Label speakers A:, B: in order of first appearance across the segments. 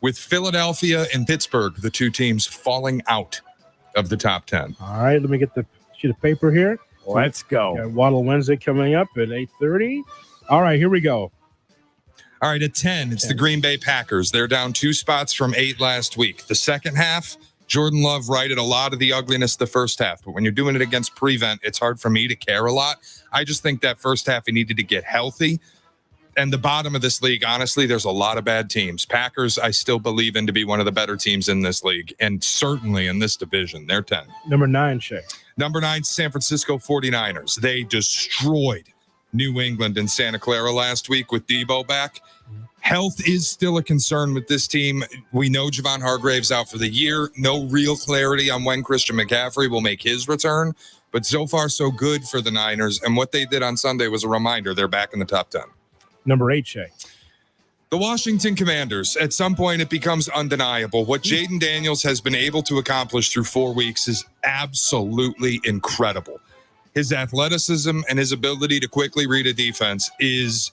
A: with Philadelphia and Pittsburgh, the two teams falling out of the top 10.
B: All right, let me get the sheet of paper here.
C: Let's go.
B: Got Waddle Wednesday coming up at 8:30. All right, here we go.
A: All right, at 10, it's the Green Bay Packers. They're down 2 spots from 8 last week. The second half, Jordan Love righted a lot of the ugliness the first half. But when you're doing it against Prevent, it's hard for me to care a lot. I just think that first half he needed to get healthy. And the bottom of this league, honestly, there's a lot of bad teams. Packers, I still believe in to be one of the better teams in this league. And certainly in this division, they're 10.
B: Number 9, Shay.
A: Number 9, San Francisco 49ers. They destroyed New England and Santa Clara last week with Debo back. Health is still a concern with this team. We know Javon Hargrave's out for the year. No real clarity on when Christian McCaffrey will make his return. But so far, so good for the Niners. And what they did on Sunday was a reminder they're back in the top 10.
B: Number 8, Shay.
A: The Washington Commanders. At some point, it becomes undeniable. What Jaden Daniels has been able to accomplish through 4 weeks is absolutely incredible. His athleticism and his ability to quickly read a defense is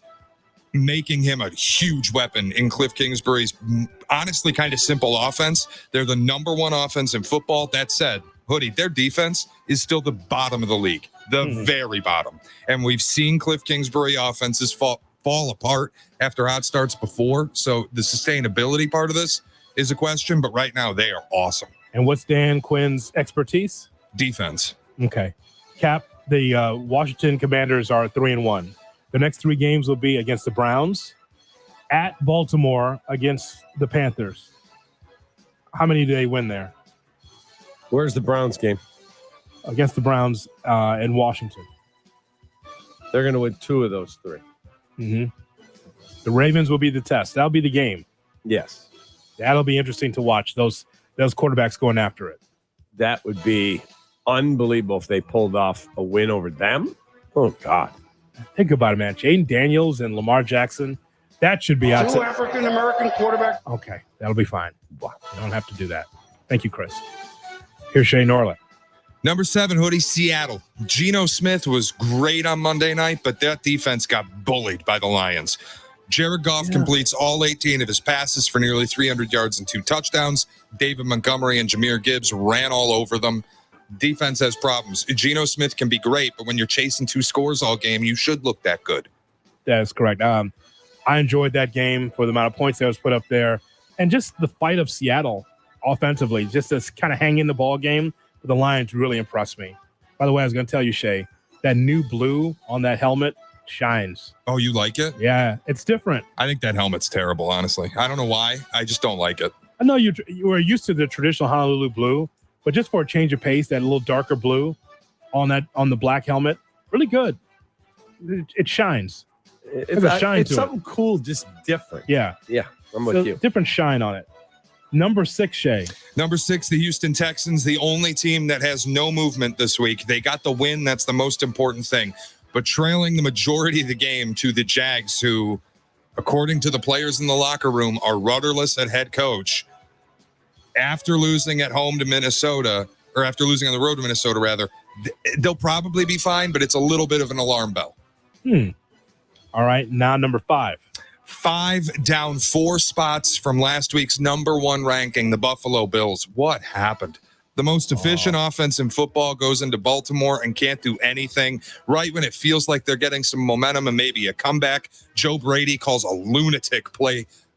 A: making him a huge weapon in Cliff Kingsbury's honestly kind of simple offense. They're the number 1 offense in football. That said, Hoodie, their defense is still the bottom of the league, the very bottom. And we've seen Cliff Kingsbury offenses fall apart after hot starts before. So the sustainability part of this is a question, but right now they are awesome.
B: And what's Dan Quinn's expertise?
A: Defense.
B: Okay. Cap, the Washington Commanders are 3-1. The next 3 games will be against the Browns, at Baltimore against the Panthers. How many do they win there?
C: Where's the Browns game?
B: Against the Browns in Washington.
C: They're going to win 2 of those 3.
B: Mm-hmm. The Ravens will be the test. That'll be the game.
C: Yes.
B: That'll be interesting to watch, those quarterbacks going after it.
C: That would be unbelievable if they pulled off a win over them. Oh, God.
B: Think about it, man. Jaden Daniels and Lamar Jackson, that should be out.
D: 2 African-American quarterbacks.
B: Okay, that'll be fine. You don't have to do that. Thank you, Chris. Here's Shay Norland.
A: Number 7, Hoodie, Seattle. Geno Smith was great on Monday night, but that defense got bullied by the Lions. Jared Goff completes all 18 of his passes for nearly 300 yards and 2 touchdowns. David Montgomery and Jahmyr Gibbs ran all over them. Defense has problems. Geno Smith can be great, but when you're chasing 2 scores all game, you should look that good.
B: That is correct. I enjoyed that game for the amount of points that was put up there. And just the fight of Seattle offensively, just to kind of hang in the ball game. The Lions really impressed me. By the way, I was going to tell you, Shay, that new blue on that helmet shines.
A: Oh, you like it?
B: Yeah, it's different.
A: I think that helmet's terrible, honestly. I don't know why. I just don't like it.
B: I know you were used to the traditional Honolulu blue, but just for a change of pace, that little darker blue on the black helmet, really good. It shines.
C: It's a shine to something cool, just different.
B: Yeah.
C: I'm with you.
B: Different shine on it. Number 6, Shay.
A: Number 6, the Houston Texans, the only team that has no movement this week. They got the win. That's the most important thing. But trailing the majority of the game to the Jags, who, according to the players in the locker room, are rudderless at head coach. After losing at home to Minnesota, or after losing on the road to Minnesota, rather, they'll probably be fine, but it's a little bit of an alarm bell.
B: All right, now number 5.
A: 5 down 4 spots from last week's number 1 ranking, the Buffalo Bills. What happened? The most efficient offense in football goes into Baltimore and can't do anything. Right when it feels like they're getting some momentum and maybe a comeback, Joe Brady calls a lunatic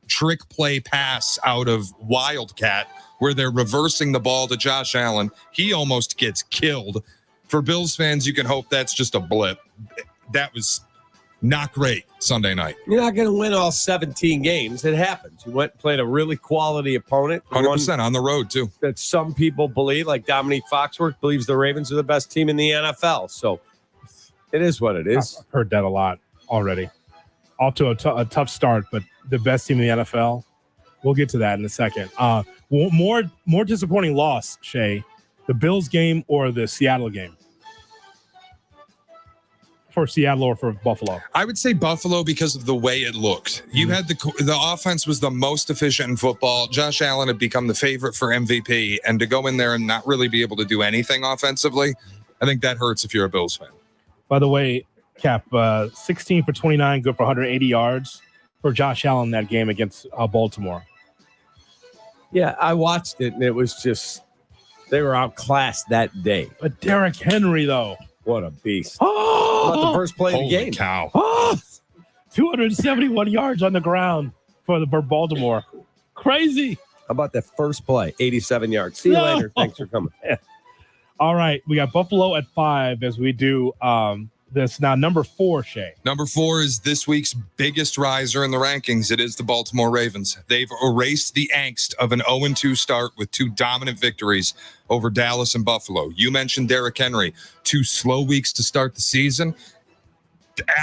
A: trick play pass out of Wildcat where they're reversing the ball to Josh Allen. He almost gets killed. For Bills fans, you can hope that's just a blip. That was not great Sunday night.
C: You're not going to win all 17 games. It happens. You went and played a really quality opponent.
A: 100% on the road, too.
C: That some people believe, like Dominique Foxworth, believes the Ravens are the best team in the NFL. So it is what it is.
B: I've heard that a lot already. Off to a tough start, but the best team in the NFL. We'll get to that in a second. More disappointing loss, Shay, the Bills game or the Seattle game? For Seattle or for Buffalo?
A: I would say Buffalo because of the way it looked. You had the offense was the most efficient in football. Josh Allen had become the favorite for MVP, and to go in there and not really be able to do anything offensively, I think that hurts if you're a Bills fan.
B: By the way, Cap, 16 for 29, good for 180 yards for Josh Allen that game against Baltimore.
C: Yeah, I watched it, and it was just they were outclassed that day.
B: But Derrick Henry, though.
C: What a beast!
B: Oh,
C: How about the first play of the
A: Holy
C: game?
A: cow.
B: 271 yards on the ground for Baltimore. Crazy.
C: How about that first play? 87 yards. See you later. Thanks for coming.
B: All right. We got Buffalo at 5 as we do this. Now, number 4, Shay.
A: Number 4 is this week's biggest riser in the rankings. It is the Baltimore Ravens. They've erased the angst of an 0-2 start with 2 dominant victories over Dallas and Buffalo. You mentioned Derrick Henry. 2 slow weeks to start the season.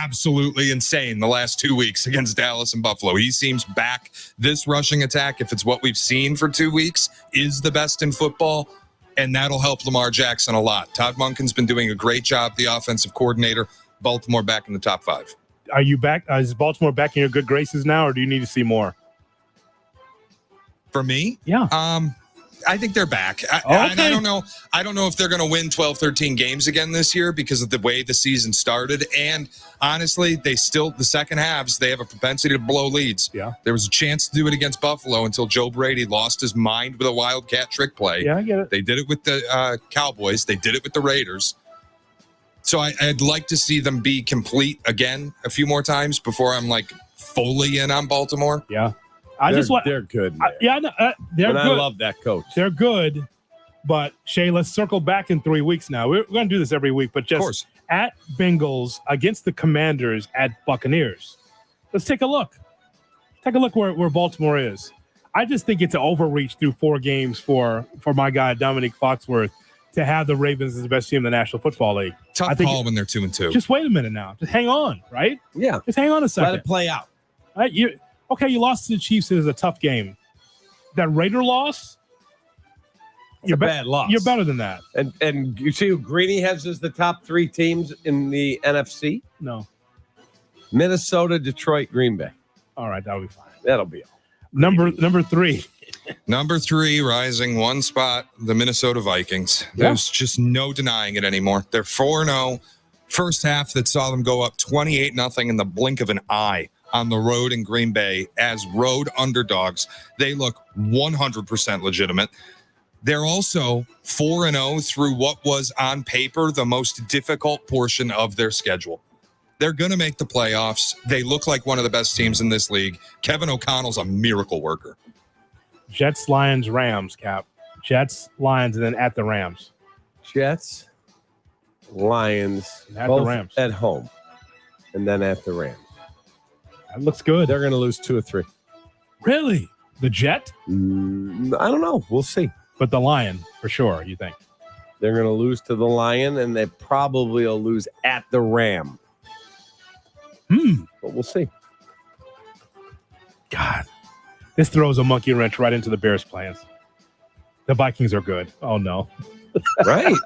A: Absolutely insane the last 2 weeks against Dallas and Buffalo. He seems back. This rushing attack, if it's what we've seen for 2 weeks, is the best in football, and that'll help Lamar Jackson a lot. Todd Monken's been doing a great job, the offensive coordinator. Baltimore back in the top 5.
B: Are you back? Is Baltimore back in your good graces now, or do you need to see more?
A: For me?
B: Yeah.
A: I think they're back. I don't know. I don't know if they're going to win 12, 13 games again this year because of the way the season started. And honestly, the second halves, they have a propensity to blow leads.
B: Yeah.
A: There was a chance to do it against Buffalo until Joe Brady lost his mind with a wildcat trick play.
B: Yeah, I get it.
A: They did it with the Cowboys. They did it with the Raiders. So I'd like to see them be complete again a few more times before I'm like fully in on Baltimore.
B: Yeah.
C: They're good. Man.
B: They're good.
C: I love that coach.
B: They're good, but Shay, let's circle back in 3 weeks now. We're going to do this every week, but just at Bengals against the Commanders at Buccaneers. Let's take a look. Take a look where Baltimore is. I just think it's an overreach through 4 games for my guy Dominique Foxworth to have the Ravens as the best team in the National Football League.
A: Tough call when they're 2-2.
B: Just wait a minute now. Just hang on, right?
C: Yeah.
B: Just hang on a second.
C: Let it play out.
B: Right? You lost to the Chiefs. It was a tough game. That Raider loss,
C: It's a bad loss.
B: You're better than that.
C: And you see who Greeny has as the top 3 teams in the NFC?
B: No.
C: Minnesota, Detroit, Green Bay.
B: All right, that'll be fine.
C: That'll be all.
B: Number 3.
A: Number 3, rising 1 spot, the Minnesota Vikings. There's just no denying it anymore. They're 4-0. First half that saw them go up 28-0 in the blink of an eye on the road in Green Bay as road underdogs. They look 100% legitimate. They're also 4-0 through what was on paper the most difficult portion of their schedule. They're going to make the playoffs. They look like one of the best teams in this league. Kevin O'Connell's a miracle worker.
B: Jets, Lions, Rams, Cap. Jets, Lions, and then at the Rams.
C: Jets, Lions,
B: At
C: both
B: the Rams.
C: at home, and then at the Rams.
B: That looks good.
C: They're going to lose 2 or 3.
B: Really? The Jet?
C: I don't know. We'll see.
B: But the Lion, for sure, you think?
C: They're going to lose to the Lion, and they probably will lose at the Ram. But we'll see.
B: God. This throws a monkey wrench right into the Bears' plans. The Vikings are good. Oh, no.
C: Right.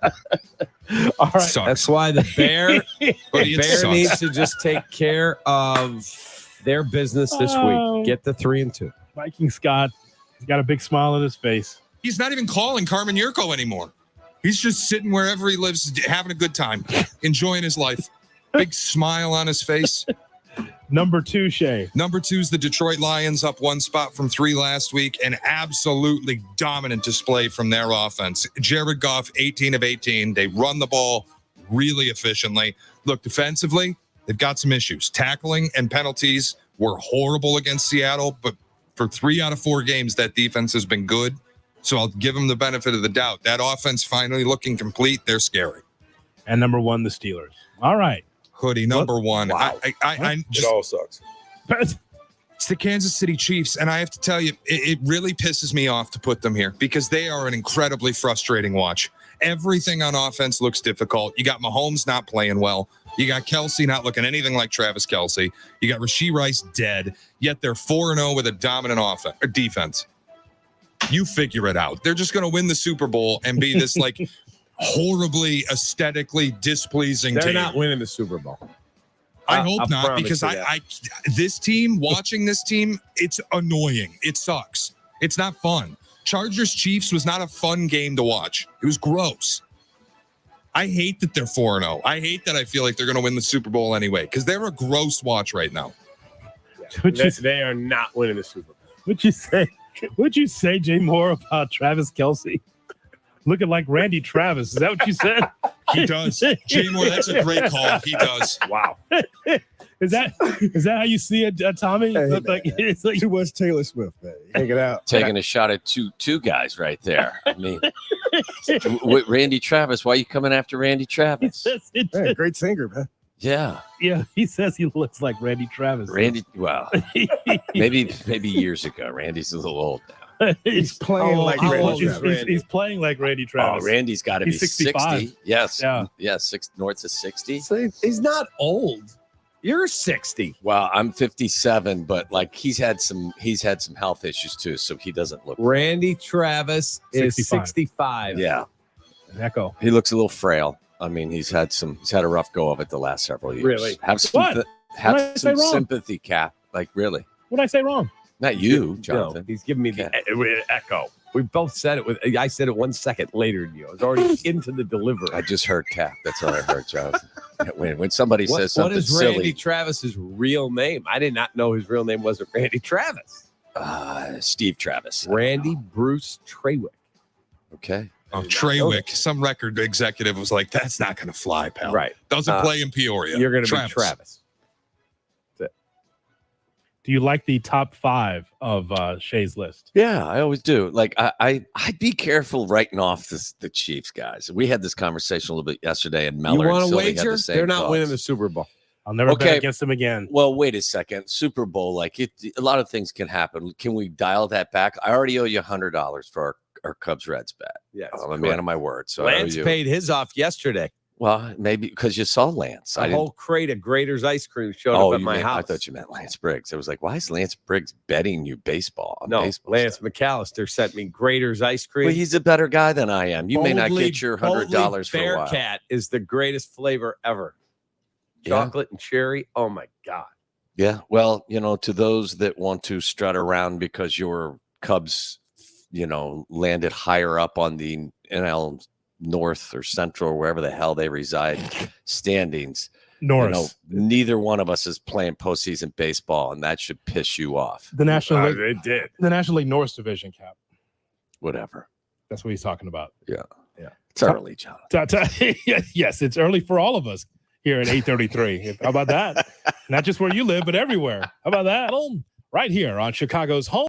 B: All right.
A: Sucks.
C: That's why the Bear
A: Sucks.
C: needs to just take care of their business this week. Get the 3-2.
B: Viking Scott, he's got a big smile on his face.
A: He's not even calling Carmen Yurko anymore. He's just sitting wherever he lives, having a good time, enjoying his life. Big smile on his face.
B: Number 2, Shay.
A: Number 2 is the Detroit Lions, up 1 spot from 3 last week. An absolutely dominant display from their offense. Jared Goff, 18 of 18. They run the ball really efficiently. Look, defensively, they've got some issues. Tackling and penalties were horrible against Seattle, but for 3 out of 4 games, that defense has been good. So I'll give them the benefit of the doubt. That offense finally looking complete. They're scary.
B: And number 1, the Steelers. All right.
A: Hoodie, number 1.
C: Wow.
A: I just,
D: It all sucks.
A: it's the Kansas City Chiefs, and I have to tell you, it really pisses me off to put them here because they are an incredibly frustrating watch. Everything on offense looks difficult. You got Mahomes not playing well. You got Kelsey not looking anything like Travis Kelsey. You got Rashee Rice dead, yet they're 4-0 with a dominant offense or defense. You figure it out. They're just going to win the Super Bowl and be this like horribly aesthetically displeasing
C: They're
A: team.
C: not winning the Super Bowl.
A: I hope
C: I'll
A: not,
C: promise
A: because
C: you that.
A: this team, watching this team, it's annoying. It sucks. It's not fun. Chargers Chiefs was not a fun game to watch. It was gross. I hate that they're 4-0. I hate that I feel like they're going to win the Super Bowl anyway, because they're a gross watch right now.
B: What'd you
C: They are not winning the Super Bowl.
B: What'd you say? What'd you say, Jay Moore, about Travis Kelce? Looking like Randy Travis. Is that what you said?
A: He does. Jay Moore, that's a great call. He does.
B: Wow. Is that how you see it, Tommy?
E: Hey,
B: It's like
E: too much Taylor Swift, man. Hang it out.
F: Taking a shot at two guys right there. I mean, Randy Travis. Why are you coming after Randy Travis?
E: Man, great singer, man.
F: Yeah,
B: Yeah, he says he looks like Randy Travis.
F: Randy. Well, maybe years ago. Randy's a little old now.
E: He's playing like
C: how
E: Randy
C: old is
E: Travis.
C: Randy?
B: He's playing like Randy
F: Oh,
B: Travis.
F: Randy's got to be
B: He's 65.
F: 60. Yes.
B: Yeah.
F: Yeah. North of 60.
C: So he's not old. You're 60.
F: Well, I'm 57, but like he's had some health issues too, so he doesn't look.
C: Randy Travis is 65.
F: Yeah,
B: Echo.
F: he looks a little frail. I mean, he's had a rough go of it the last several years.
C: Really?
F: Have some
B: What? What did I
F: have
B: say
F: some
B: wrong?
F: sympathy, Cap. Like really,
B: What did I say wrong?
F: not you,
C: No,
F: Jonathan.
C: he's giving me the echo. We both said it. I said it 1 second later than you. I was already into the delivery.
F: I just heard Cap. That's all I heard, Jonathan. When somebody says
C: What
F: something
C: is Randy
F: silly,
C: Travis's real name? I did not know his real name wasn't Randy Travis.
F: Steve Travis.
C: Randy Bruce Trawick.
F: Okay.
A: Oh, Trawick, some record executive was like, that's not going to fly, pal.
C: Right.
A: Doesn't play in Peoria.
C: You're going to be Travis.
B: Do you like the top 5 of Shay's list?
F: Yeah, I always do. Like I'd be careful writing off the Chiefs guys. We had this conversation a little bit yesterday, and
C: You
F: Mellor.
C: want
F: and
C: to
F: Silly had
C: wager?
F: the same
C: They're not
F: thoughts.
C: winning the Super Bowl.
B: I'll never
F: Okay.
B: bet against them again.
F: Well, wait a second. Super Bowl, like a lot of things can happen. Can we dial that back? I already owe you $100 for our Cubs Reds bet.
C: Yes,
F: I'm a man of my word. So I owe
C: Lance
F: you.
C: paid his off yesterday.
F: Well, maybe because you saw Lance.
C: A whole crate of Grater's ice cream showed up at
F: you
C: my
F: meant-
C: house.
F: I thought you meant Lance Briggs. I was like, why is Lance Briggs betting you baseball? On
C: No,
F: baseball
C: Lance
F: stuff?
C: McAllister sent me Grater's ice cream.
F: Well, he's a better guy than I am. You may not
C: Boldly-
F: get your $100 for a while.
C: Bearcat is the greatest flavor ever.
F: Yeah.
C: Chocolate and cherry. Oh my God.
F: Yeah. Well, to those that want to strut around because your Cubs, landed higher up on the NL North or Central or wherever the hell they reside standings.
B: Norris.
F: Neither one of us is playing postseason baseball, and that should piss you off.
B: The National League,
C: It did.
B: the National League North Division, Cap.
F: Whatever.
B: That's what he's talking about.
F: It's early, John.
B: Yes, it's early for all of us here at 8:33. How about that? Not just where you live, but everywhere. How about that? Right here on Chicago's home.